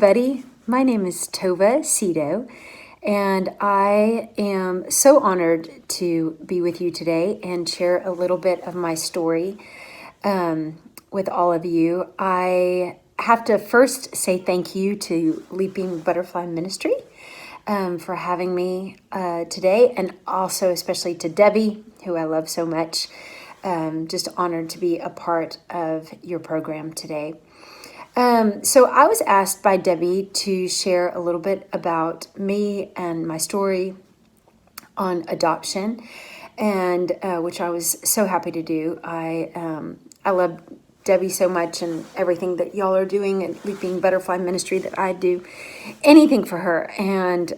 everybody. My name is Tova Sido, and I am so honored to be with you today and share a little bit of my story with all of you. I have to first say thank you to Leaping Butterfly Ministry for having me today, and also especially to Debbie, who I love so much. Just honored to be a part of your program today. So I was asked by Debbie to share a little bit about me and my story on adoption, and which I was so happy to do. I love Debbie so much and everything that y'all are doing at Leaping Butterfly Ministry that I'd do anything for her. And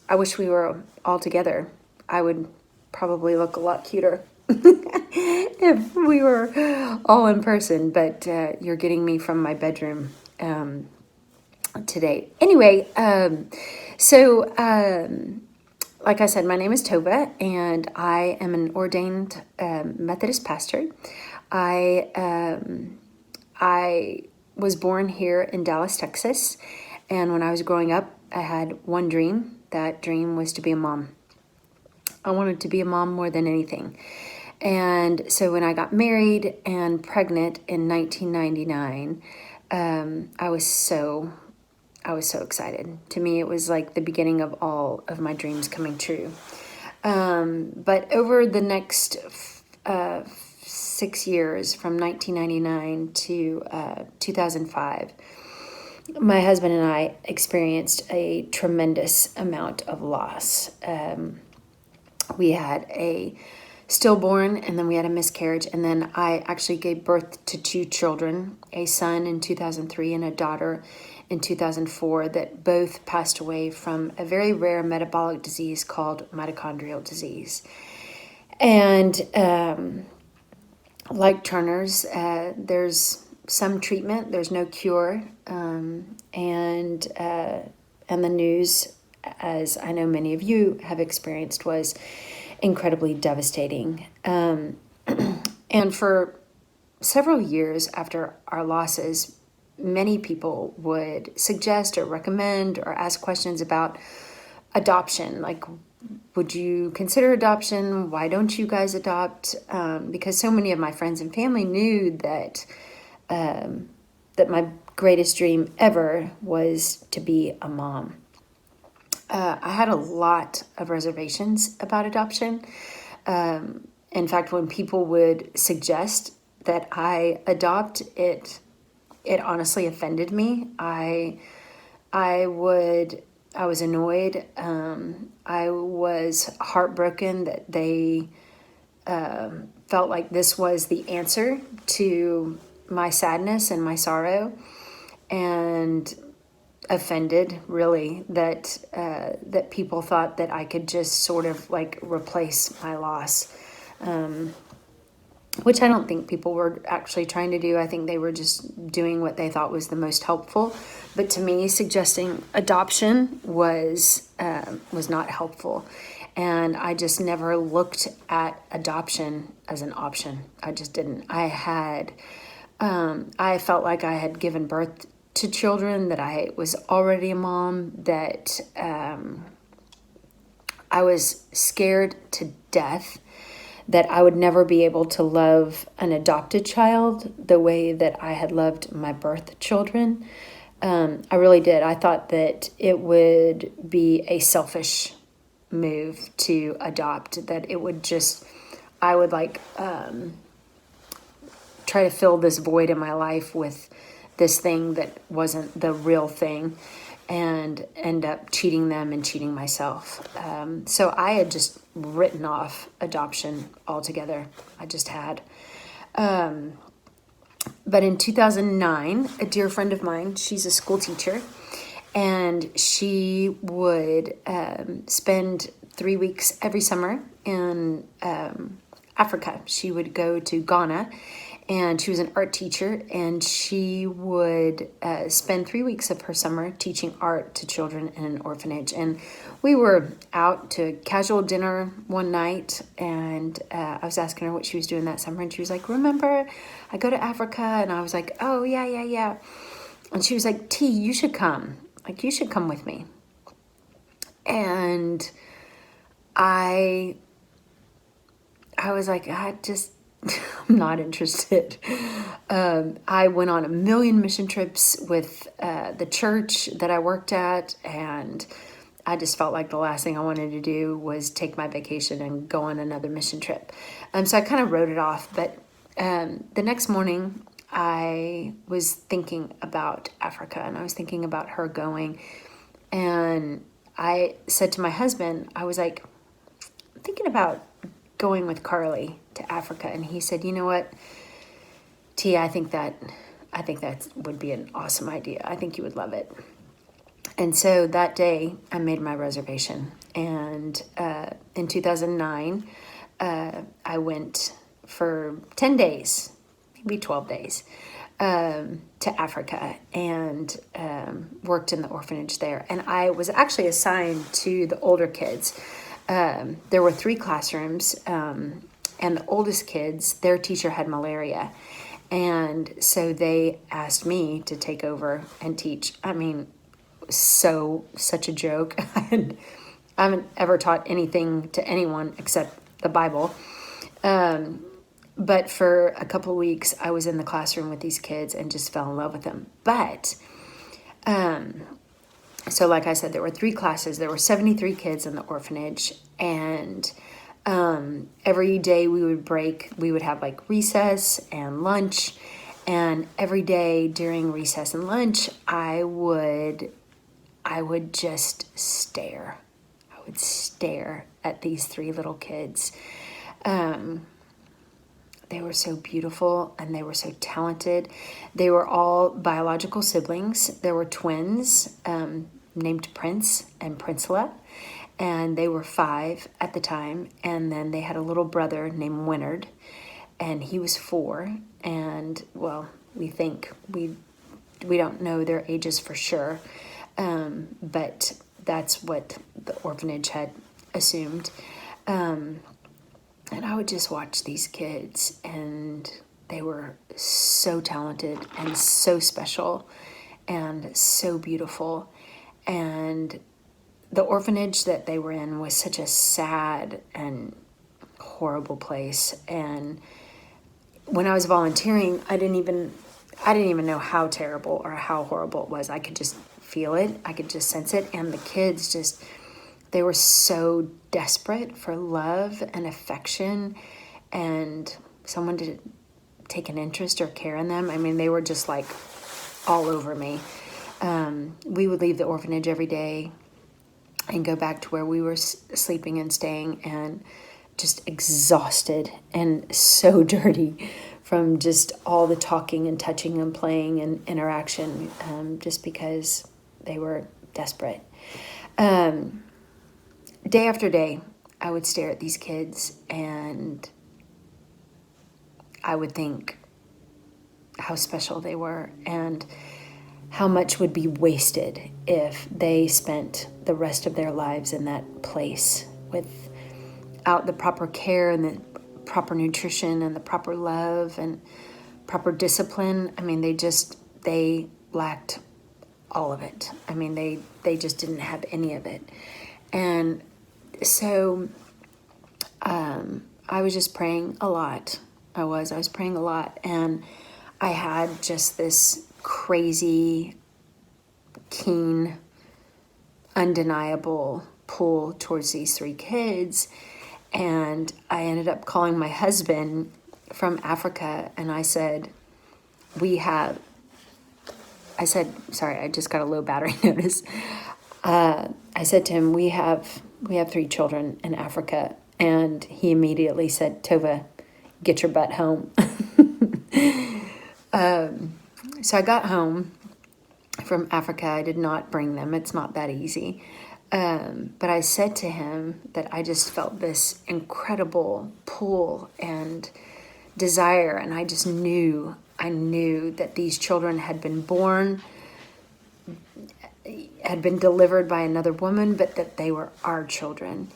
I wish we were all together. I would probably look a lot cuter if we were all in person, but you're getting me from my bedroom today. Anyway, like I said, my name is Tova, and I am an ordained Methodist pastor. I was born here in Dallas, Texas, and when I was growing up, I had one dream. That dream was to be a mom. I wanted to be a mom more than anything. And so when I got married and pregnant in 1999, I was so excited. To me, it was like the beginning of all of my dreams coming true. But over the next 6 years, from 1999 to 2005, my husband and I experienced a tremendous amount of loss. We had a stillborn, and then we had a miscarriage, and then I actually gave birth to two children, a son in 2003 and a daughter in 2004, that both passed away from a very rare metabolic disease called mitochondrial disease. And like Turner's, there's some treatment, there's no cure, and the news, as I know many of you have experienced, was incredibly devastating. And for several years after our losses, many people would suggest or recommend or ask questions about adoption. Like, would you consider adoption? Why don't you guys adopt? Because so many of my friends and family knew that my greatest dream ever was to be a mom. I had a lot of reservations about adoption. In fact, when people would suggest that I adopt, it honestly offended me. I was annoyed. I was heartbroken that they felt like this was the answer to my sadness and my sorrow, and offended, really, that people thought that I could just sort of like replace my loss, which I don't think people were actually trying to do. I think they were just doing what they thought was the most helpful. But to me, suggesting adoption was not helpful, and I just never looked at adoption as an option. I just didn't. I felt like I had given birth to children, that I was already a mom, that I was scared to death that I would never be able to love an adopted child the way that I had loved my birth children. I really did. I thought that it would be a selfish move to adopt, that it would just, I would like try to fill this void in my life with this thing that wasn't the real thing, and end up cheating them and cheating myself. So I had just written off adoption altogether. I just had. But in 2009, a dear friend of mine, she's a school teacher, and she would spend 3 weeks every summer in Africa. She would go to Ghana, and she was an art teacher, and she would spend 3 weeks of her summer teaching art to children in an orphanage. And we were out to casual dinner one night, and I was asking her what she was doing that summer, and she was like, "Remember, I go to Africa?" And I was like, "Oh, yeah. And she was like, T, you should come. Like, you should come with me. And I was like, I'm not interested. I went on a million mission trips with the church that I worked at, and I just felt like the last thing I wanted to do was take my vacation and go on another mission trip. So I kind of wrote it off. But the next morning, I was thinking about Africa, and I was thinking about her going. And I said to my husband, I was like, I'm thinking about going with Carly to Africa. And he said, you know what, T, I think that would be an awesome idea. I think you would love it. And so that day I made my reservation. And in 2009, I went for 10 days, maybe 12 days, to Africa, and worked in the orphanage there. And I was actually assigned to the older kids. There were 3 classrooms, and the oldest kids, their teacher had malaria. And so they asked me to take over and teach. I mean, such a joke. I haven't ever taught anything to anyone except the Bible. But for a couple of weeks, I was in the classroom with these kids and just fell in love with them. But, so like I said, there were 3 classes. There were 73 kids in the orphanage. And every day we would have like recess and lunch. And every day during recess and lunch, I would just stare. I would stare at these 3 little kids. They were so beautiful and they were so talented. They were all biological siblings. There were twins named Prince and Princella, and they were 5 at the time. And then they had a little brother named Winard, and he was 4. And well, we don't know their ages for sure, but that's what the orphanage had assumed. And I would just watch these kids, and they were so talented and so special and so beautiful. And the orphanage that they were in was such a sad and horrible place. And when I was volunteering, I didn't even know how terrible or how horrible it was. I could just feel it. I could just sense it. And the kids they were so desperate for love and affection and someone to take an interest or care in them. I mean, they were just like all over me. We would leave the orphanage every day and go back to where we were sleeping and staying, and just exhausted and so dirty from just all the talking and touching and playing and interaction, just because they were desperate. Day after day, I would stare at these kids and I would think how special they were and how much would be wasted if they spent the rest of their lives in that place without the proper care and the proper nutrition and the proper love and proper discipline. I mean, they lacked all of it. I mean, they just didn't have any of it. And so I was just praying a lot. I was praying a lot, and I had just this crazy, keen, undeniable pull towards these 3 kids. And I ended up calling my husband from Africa, and I said, sorry, I just got a low battery notice. I said to him, we have 3 children in Africa. And he immediately said, Tova, get your butt home. So I got home from Africa. I did not bring them. It's not that easy. But I said to him that I just felt this incredible pull and desire. And I knew that these children had been born, had been delivered by another woman, but that they were our children.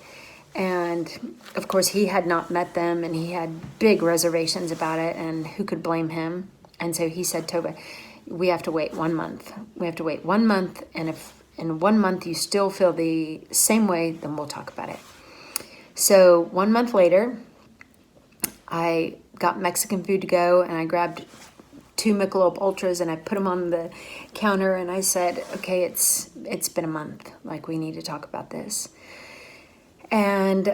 And of course he had not met them, and he had big reservations about it, and who could blame him? And so he said, Tova, we have to wait 1 month. We have to wait 1 month. And if in 1 month you still feel the same way, then we'll talk about it. So 1 month later, I got Mexican food to go, and I grabbed 2 Michelob Ultras and I put them on the counter, and I said, okay, it's been a month. Like, we need to talk about this. And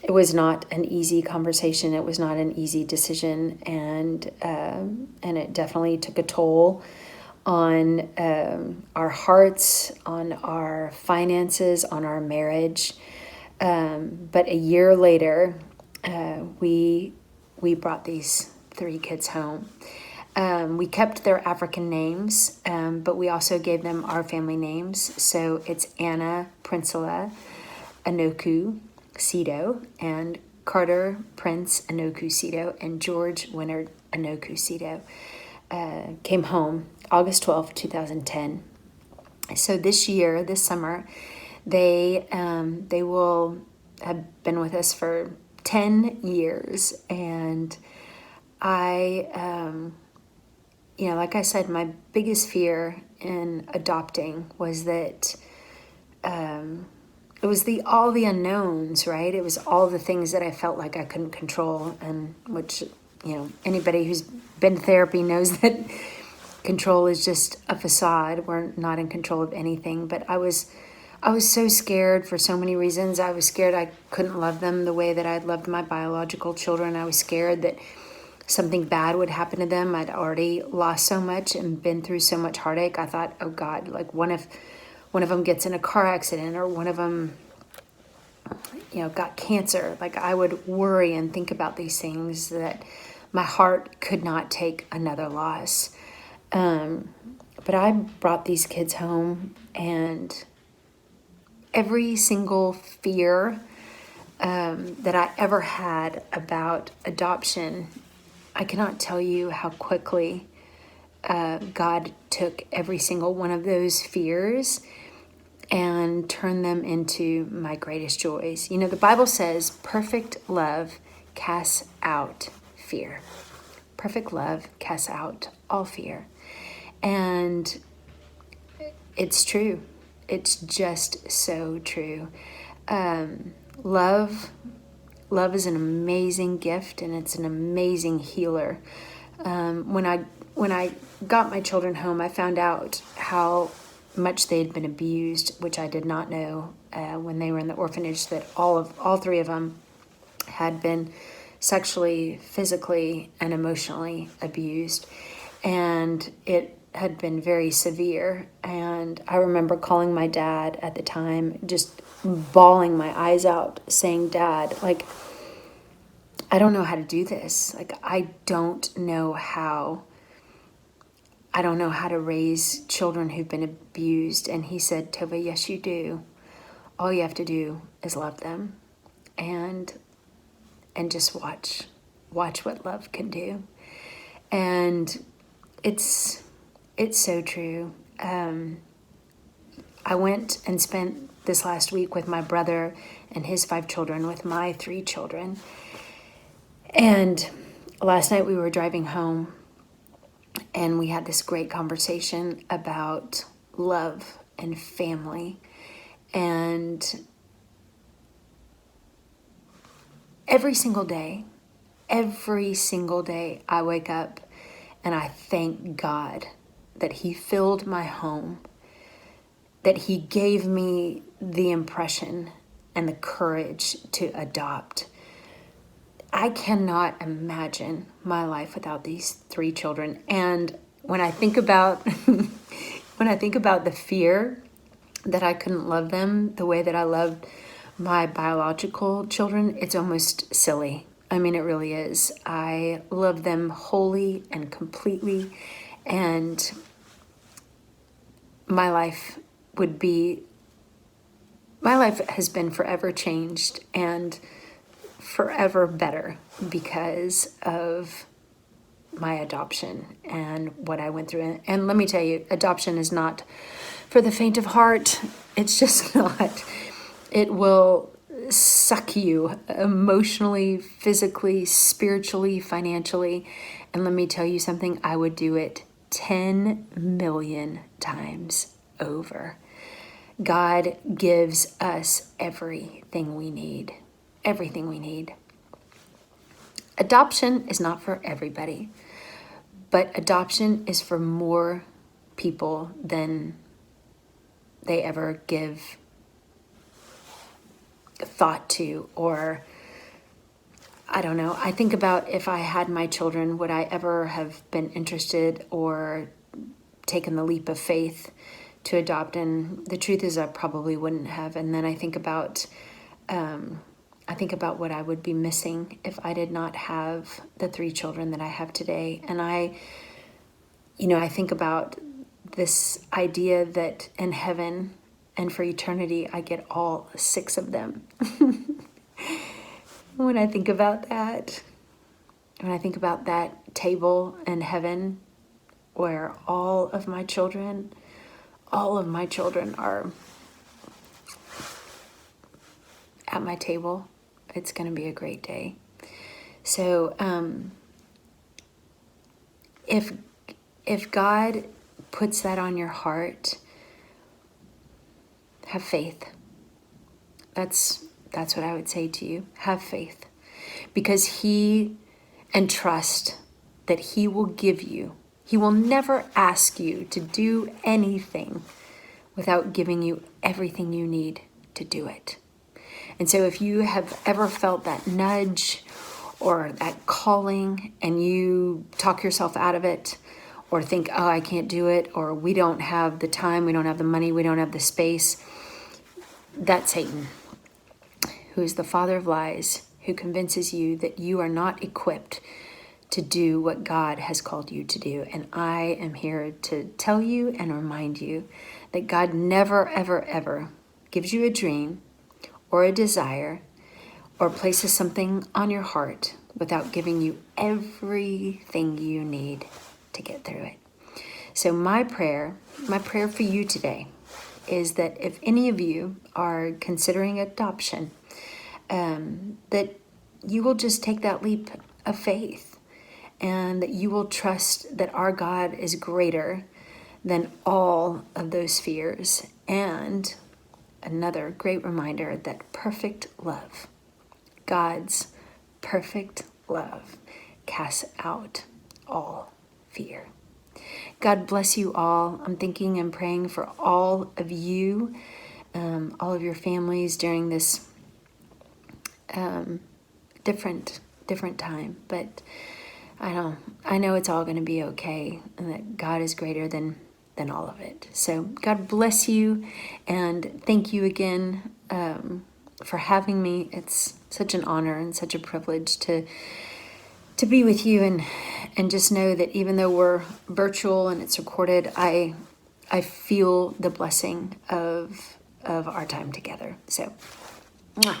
it was not an easy conversation. It was not an easy decision, and it definitely took a toll on our hearts, on our finances, on our marriage. But a year later, we brought these 3 kids home. We kept their African names, but we also gave them our family names. So it's Anna Prinsella Anoku Sido, and Carter Prince Anoku Sido, and George Winter Anoku Sido. Came home August 12th, 2010. So this summer, they will have been with us for 10 years. And I, like I said, my biggest fear in adopting was that it was all the unknowns, right? It was all the things that I felt like I couldn't control, and which, anybody who's been to therapy knows that control is just a facade. We're not in control of anything. But I was so scared for so many reasons. I was scared I couldn't love them the way that I'd loved my biological children. I was scared that something bad would happen to them. I'd already lost so much and been through so much heartache. I thought, oh God, like one of them gets in a car accident, or one of them, got cancer. Like, I would worry and think about these things, that my heart could not take another loss. But I brought these kids home, and every single fear that I ever had about adoption, I cannot tell you how quickly God took every single one of those fears and turned them into my greatest joys. The Bible says perfect love casts out fear. Perfect love casts out all fear. And it's true. It's just so true. Love is an amazing gift, and it's an amazing healer. When I got my children home, I found out how much they had been abused, which I did not know when they were in the orphanage, that all 3 of them had been sexually, physically, and emotionally abused. And it had been very severe. And I remember calling my dad at the time, just bawling my eyes out, saying, Dad, like, I don't know how to do this. Like, I don't know how to raise children who've been abused. And he said, Tova, yes, you do. All you have to do is love them, and just watch what love can do. And it's so true. I went and spent this last week with my brother and his 5 children, with my 3 children. And last night we were driving home, and we had this great conversation about love and family. And every single day, I wake up and I thank God that He filled my home, that He gave me the impression and the courage to adopt. I cannot imagine my life without these 3 children. And when I think about the fear that I couldn't love them the way that I loved my biological children, it's almost silly. I mean, it really is. I love them wholly and completely, and my life has been forever changed and forever better because of my adoption and what I went through. And let me tell you, adoption is not for the faint of heart. It's just not. It will suck you emotionally, physically, spiritually, financially. And let me tell you something, I would do it 10 million times over. God gives us everything we need. Everything we need. Adoption is not for everybody, but adoption is for more people than they ever give thought to, or I don't know. I think about if I had my children, would I ever have been interested or taken the leap of faith to adopt? And the truth is I probably wouldn't have. And then I think about what I would be missing if I did not have the 3 children that I have today. And I think about this idea that in heaven and for eternity, I get all 6 of them. When I think about that table in heaven where all of my children are at my table, it's going to be a great day. So if God puts that on your heart, have faith. That's what I would say to you. Have faith. Because and trust that He will give you. He will never ask you to do anything without giving you everything you need to do it. And so if you have ever felt that nudge or that calling and you talk yourself out of it, or think, oh, I can't do it, or we don't have the time, we don't have the money, we don't have the space, that's Satan, who is the father of lies, who convinces you that you are not equipped to do what God has called you to do. And I am here to tell you and remind you that God never, ever, ever gives you a dream or a desire or places something on your heart without giving you everything you need to get through it. So my prayer for you today is that if any of you are considering adoption, that you will just take that leap of faith and that you will trust that our God is greater than all of those fears. And another great reminder that perfect love, God's perfect love, casts out all fear. God bless you all. I'm thinking and praying for all of you, all of your families during this different time. But I know it's all going to be okay, and that God is greater than all of it. So God bless you, and thank you again for having me. It's such an honor and such a privilege to be with you, and just know that even though we're virtual and it's recorded, I feel the blessing of our time together. So, mwah.